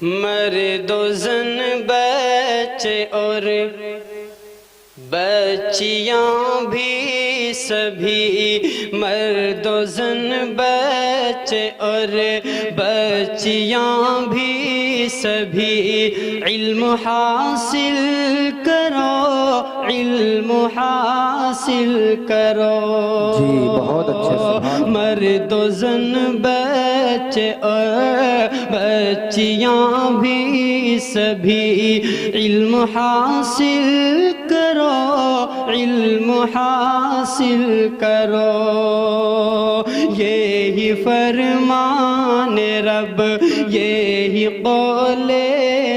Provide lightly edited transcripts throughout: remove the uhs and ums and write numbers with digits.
مرد و زن بچے اور بچیاں بھی سبھی، مرد و زن بچے اور بچیاں بھی سبھی، علم حاصل کرو، علم حاصل کرو۔ جی بہت اچھے سبحان۔ مرد و زن بچے اور بچیاں بھی سبھی، علم حاصل کرو، علم حاصل کرو۔ یہی فرمان رب، یہی قول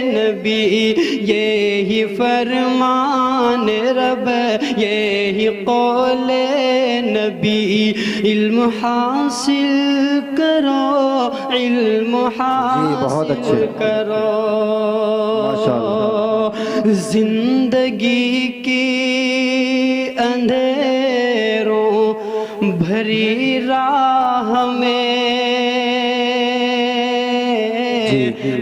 نبی، یہی فرمان رب، یہی قول نبی، علم حاصل کرو، علم حاصل کرو۔ زندگی کی اندھیروں بھری راہ میں،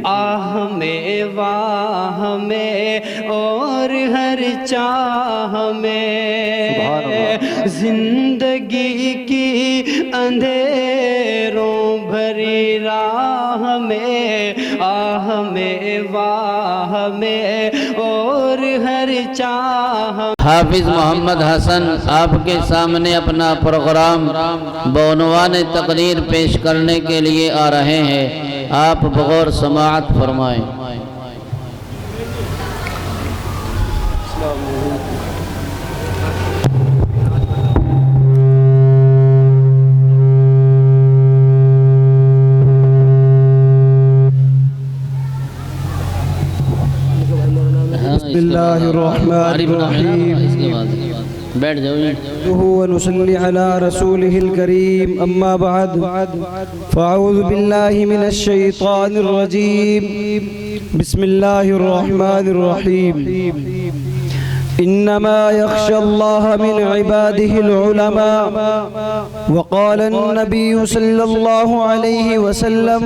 آہ میں واہ میں اور ہر چاہ میں، زندگی کی اندھیروں بھری راہ میں، آہ میں واہ میں اور ہر چاہ۔ حافظ محمد حسن آپ کے سامنے اپنا پروگرام بعنوان تقریر پیش کرنے کے لیے آ رہے ہیں، آپ بغور سماعت فرمائیں۔ بسم اللہ الرحمن الرحیم، بیٹھ جاؤ۔ ونصلي على رسوله الكريم، أما بعد فأعوذ بالله من الشيطان الرجيم، بسم الله الرحمن الرحيم۔ إنما يخشى الله من عباده العلماء، وقال النبي صلى الله عليه وسلم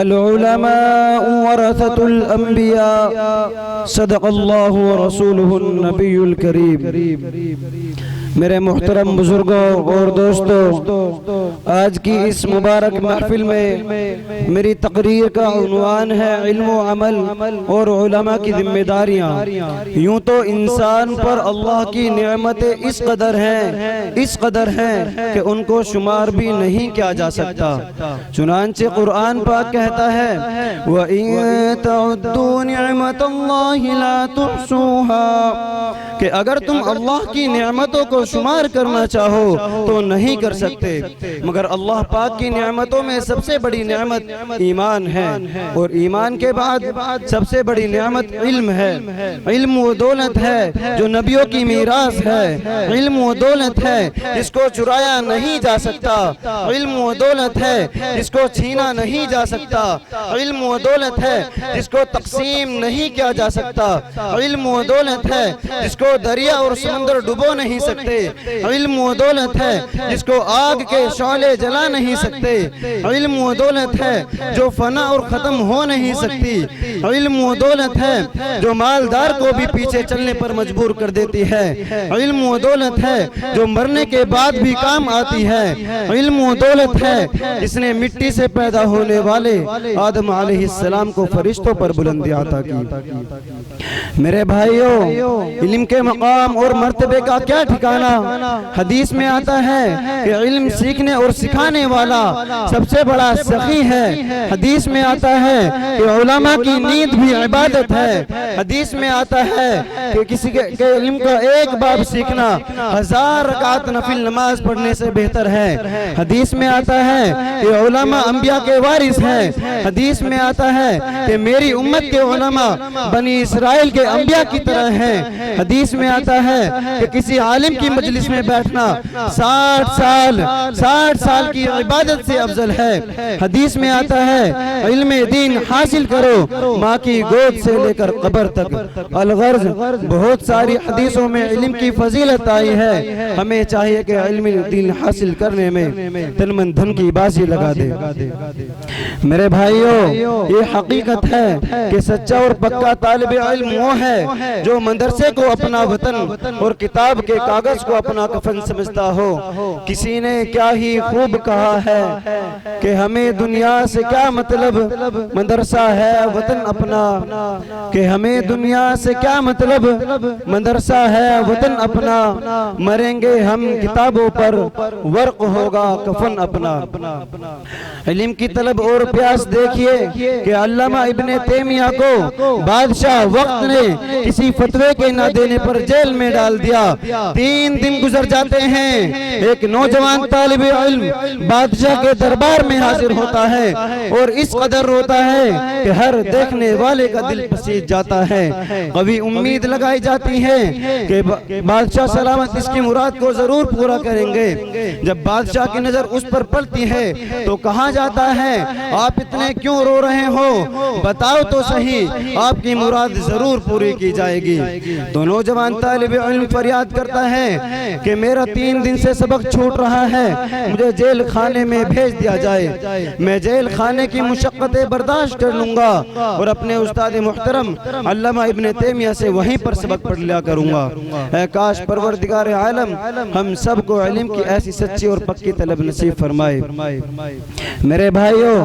العلماء ورثة الأنبياء، صدق الله ورسوله النبي الكريم۔ میرے محترم بزرگوں اور دوستوں، آج کی اس مبارک محفل میں میری تقریر کا عنوان ہے علم و عمل اور علماء کی ذمہ داریاں۔ یوں تو انسان پر اللہ کی نعمتیں اس قدر ہیں کہ ان کو شمار بھی نہیں کیا جا سکتا۔ چنانچہ قرآن پاک کہتا ہے وَإِن تَعُدُّوا نِعْمَةَ اللَّهِ لَا تُحْصُوهَا، کہ اگر تم اللہ کی نعمتوں کو شمار کرنا چاہو تو نہیں کر سکتے، مگر اللہ پاک کی نعمتوں میں سب سے بڑی نعمت ایمان ہے، اور ایمان کے بعد سب سے بڑی نعمت علم ہے۔ علم وہ دولت ہے جو نبیوں کی میراث ہے، علم وہ دولت ہے جس کو چرایا نہیں جا سکتا، علم وہ دولت ہے جس کو چھینا نہیں جا سکتا، علم وہ دولت ہے جس کو تقسیم نہیں کیا جا سکتا، علم وہ دولت ہے جس کو دریا اور سمندر ڈبو نہیں سکتے، علم وہ دولت ہے جس کو آگ کے شعلے جلا نہیں سکتے، علم وہ دولت ہے جو فنا اور ختم ہو نہیں سکتی، علم وہ دولت ہے جو مالدار کو بھی پیچھے چلنے پر مجبور کر دیتی ہے، علم وہ دولت ہے جو مرنے کے بعد بھی کام آتی ہے، علم وہ دولت ہے جس نے مٹی سے پیدا ہونے والے آدم علیہ السلام کو فرشتوں پر بلندی عطا کی۔ میرے بھائیوں، علم کے مقام اور مرتبے کا کیا ٹھکانہ؟ حدیث میں آتا ہے کہ علم سیکھنے اور سکھانے والا سب سے بڑا سخی ہے۔ حدیث میں آتا ہے کہ علماء کی نیند بھی عبادت ہے۔ حدیث میں آتا ہے کہ کسی کے علم کا ایک باب سیکھنا 1000 رکعت نفل نماز پڑھنے سے بہتر ہے۔ حدیث میں آتا ہے کہ علماء انبیاء کے وارث ہیں۔ حدیث میں آتا ہے کہ میری امت کے علماء بنی اسرائیل اسماعیل کے انبیاء کی طرح ہیں۔ حدیث میں آتا ہے کہ کسی عالم کی مجلس میں بیٹھنا 60 سال کی عبادت سے افضل ہے۔ حدیث میں آتا ہے علم دین حاصل کرو ماں کی گود سے لے کر قبر تک۔ الغرض بہت ساری حدیثوں میں علم کی فضیلت آئی ہے، ہمیں چاہیے کہ علم دین حاصل کرنے میں تن من دھن کی بازی لگا دے۔ میرے بھائیوں، یہ حقیقت ہے کہ سچا اور پکا طالب علم وہ ہے جو مدرسے کو اپنا وطن اور کتاب کے کاغذ کو اپنا کفن سمجھتا ہو۔ کسی نے کیا ہی خوب کہا ہے کہ ہمیں دنیا سے کیا مطلب، مدرسہ ہے وطن اپنا۔ کہ ہمیں دنیا سے کیا مطلب، مدرسہ ہے وطن اپنا۔ مریں گے ہم کتابوں پر، ورق ہوگا کفن اپنا۔ علم کی طلب اور پیاس دیکھیے کہ علامہ ابن تیمیہ کو بادشاہ وقت نے کسی فتوے کے نہ دینے پر جیل میں ڈال دیا۔ 3 دن گزر جاتے ہیں، ایک نوجوان طالب علم بادشاہ کے دربار میں حاضر ہوتا ہے اور اس قدر روتا ہے کہ ہر دیکھنے والے کا دل پسیج جاتا ہے۔ کبھی امید لگائی جاتی ہے کہ بادشاہ سلامت اس کی مراد کو ضرور پورا کریں گے۔ جب بادشاہ کی نظر اس پر پڑتی ہے تو کہا جاتا ہے آپ اتنے کیوں رو رہے ہو، بتاؤ تو صحیح، آپ کی مراد ضرور پوری کی جائے گی۔ تو نوجوان طالب علم فریاد کرتا ہے کہ میرا 3 دن سے سبق چھوٹ رہا ہے، مجھے جیل خانے میں بھیج دیا جائے، میں جیل خانے کی مشقتیں برداشت کر لوں گا اور اپنے استاد محترم علامہ ابن تیمیہ سے وہیں پر سبق پڑھ لیا کروں گا۔ اے کاش پروردگار عالم ہم سب کو علم کی ایسی سچی اور پکی طلب نصیب فرمائے۔ میرے بھائیوں،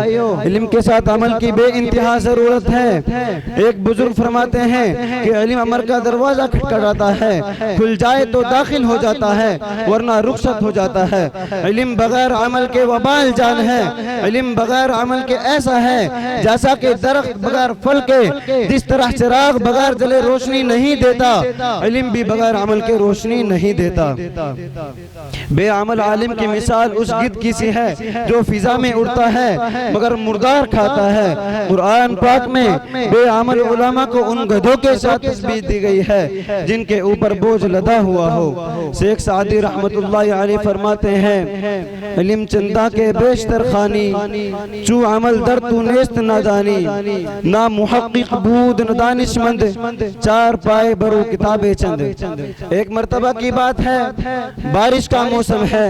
علم کے ساتھ عمل کی بے انتہا ضرورت ہے۔ ایک بزرگ فرماتے ہیں کہ علم عمر کا دروازہ کھٹکھٹاتا ہے، کھل جائے تو داخل ہو جاتا ہے ورنہ رخصت ہو جاتا ہے۔ علم بغیر عمل کے وبال جان ہے، علم بغیر عمل کے ایسا ہے جیسا کہ درخت بغیر پھل کے، جس طرح چراغ بغیر جلے روشنی نہیں دیتا، علم بھی بغیر عمل کے روشنی نہیں دیتا۔ بے عمل عالم کی مثال اس گدھ کی سی ہے جو فضا میں اڑتا ہے مگر مردار کھاتا ہے۔ قرآن پاک میں بے عمل علماء کو ان گدھوں کے ساتھ تشبیہ دی گئی ہے جن کے اوپر بوجھ لدا ہوا ہو۔ شیخ سعدی رحمت اللہ علیہ فرماتے ہیں علم چندہ کے بیشتر خانی، چو عمل در تو نیست نادانی، نہ محقق بود نہ دانشمند، 4 پائے برو کتابیں چند۔ ایک مرتبہ کی بات ہے، بارش کا موسم ہے،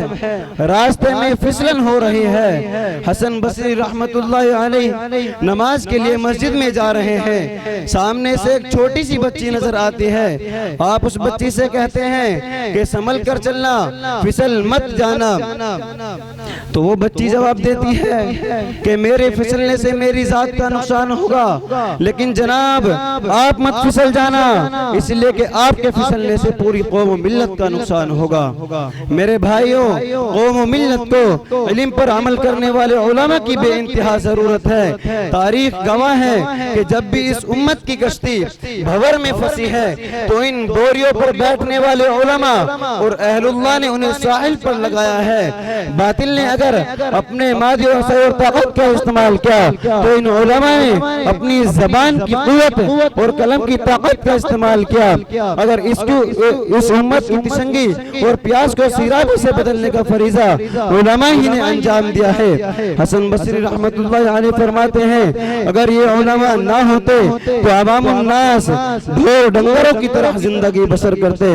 راستے میں پھسلن ہو رہی ہے۔ حسن بصری رحمت اللہ علیہ نماز کے لیے مسجد میں جا رہے ہیں، سامنے سے ایک چھوٹی سی بچی نظر آتی ہے۔ آپ اس بچی سے کہتے ہیں کہ سنبھل کر چلنا، پھسل مت جانا۔ تو وہ بچی جواب دیتی ہے کہ میرے پھسلنے سے میری ذات کا نقصان ہوگا، لیکن جناب آپ مت پھسل جانا، اس لیے کہ آپ کے پھسلنے سے پوری قوم و ملت کا نقصان ہوگا۔ میرے بھائیوں، قوم و ملت کو علم پر عمل کرنے والے علماء کی بے انتہا ضرورت ہے۔ تاریخ گواہ ہے کہ جب بھی اس امت کی کشتی بھور میں پھنسی ہے تو ان بوریوں پر بیٹھنے والے علماء اور اہل اللہ نے انہیں ساحل پر لگایا ہے۔ باطل نے اگر اپنے مادی اور طاقت کا استعمال کیا تو ان علماء نے اپنی زبان کی قوت اور قلم کی طاقت کا استعمال کیا۔ اگر اس امت کی تشنگی اور پیاس کو سیرابی سے بدلنے کا فریضہ علماء ہی نے انجام دیا ہے۔ حسن بصری رحمت اللہ علیہ فرماتے ہیں اگر یہ علماء نہ ہوتے تو عوام الناس ڈھور ڈنگروں کی طرح زندگی بسر کرتے۔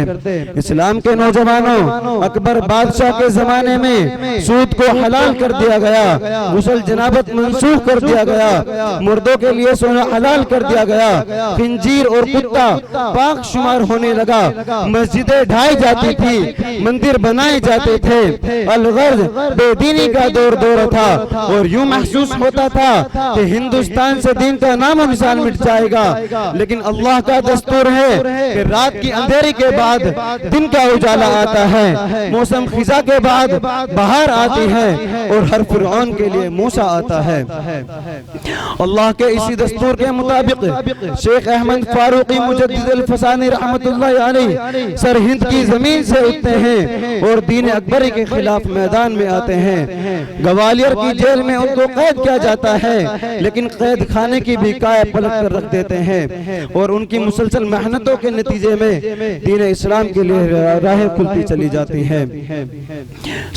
اسلام کے نوجوانوں، اکبر بادشاہ کے زمانے میں سود کو حلال کر دیا گیا، غسل جنابت منسوخ کر دیا گیا، مردوں کے لیے سونا حلال کر دیا گیا، خنزیر اور کتا پاک شمار ہونے لگا، مسجدیں ڈھائی جاتی تھی، مندر بنائے جاتے تھے۔ الغرض بے دینی کا دور تھا اور یوں محسوس ہوتا تھا کہ ہندوستان سے دین کا نام و نشان مٹ جائے گا، لیکن اللہ کا دستور ہے کہ رات کی اندھیری کے بعد دن کا اجالا آتا ہے، موسم خزاں کے بعد بہار آتی ہے اور ہر فرعون کے لیے موسیٰ آتا ہے۔ اللہ کے اسی دستور کے مطابق شیخ احمد فاروقی مجدد الفسانی رحمت اللہ علیہ سر ہند کی زمین سے اٹھتے ہیں اور دین اکبری کے خلاف میدان میں آتے ہیں۔ گوالیر کی جیل میں ان کو قید کیا جاتا ہے، لیکن قید خانے کی بھی قائب پلٹ کر رکھ دیتے ہیں۔ اور ان کی مسلسل محنتوں کے نتیجے میں دین اسلام کے لیے راہیں کھلتی چلی جاتی ہیں۔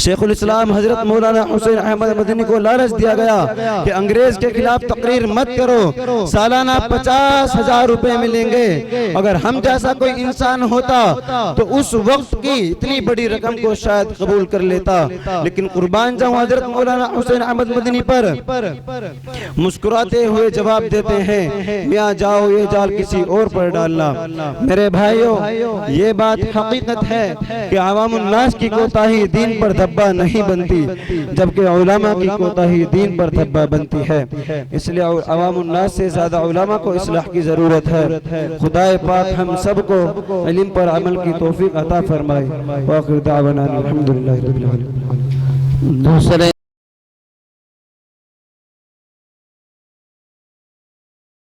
شیخ الاسلام حضرت مولانا حسین احمد مدنی کو لالچ دیا گیا کہ انگریز کے خلاف تقریر مت کرو، سالانہ 50,000 روپے ملیں گے۔ اگر ہم جیسا کوئی انسان ہوتا تو اس وقت کی اتنی بڑی رقم کو شاید قبول کر لیتا، لیکن قربان جاؤں حضرت مولانا حسین احمد مدنی پر مسکراتے ہوئے جواب دیتے ہیں، میاں جاؤ یہ جال کسی اور پر ڈالنا۔ میرے بھائیوں، یہ بات حقیقت ہے کہ عوام الناس کی کوتاہی دین پر دھبا نہیں بنتی، جبکہ علماء کی کوتاہی دین پر دھبا بنتی ہے۔ اس لیے عوام الناس سے زیادہ علماء کو اصلاح کی ضرورت ہے۔ خدا پاک ہم سب کو علم پر عمل کی توفیق عطا فرمائے۔ وآخر دعوانا الحمدللہ رب العالمین۔ دوسرے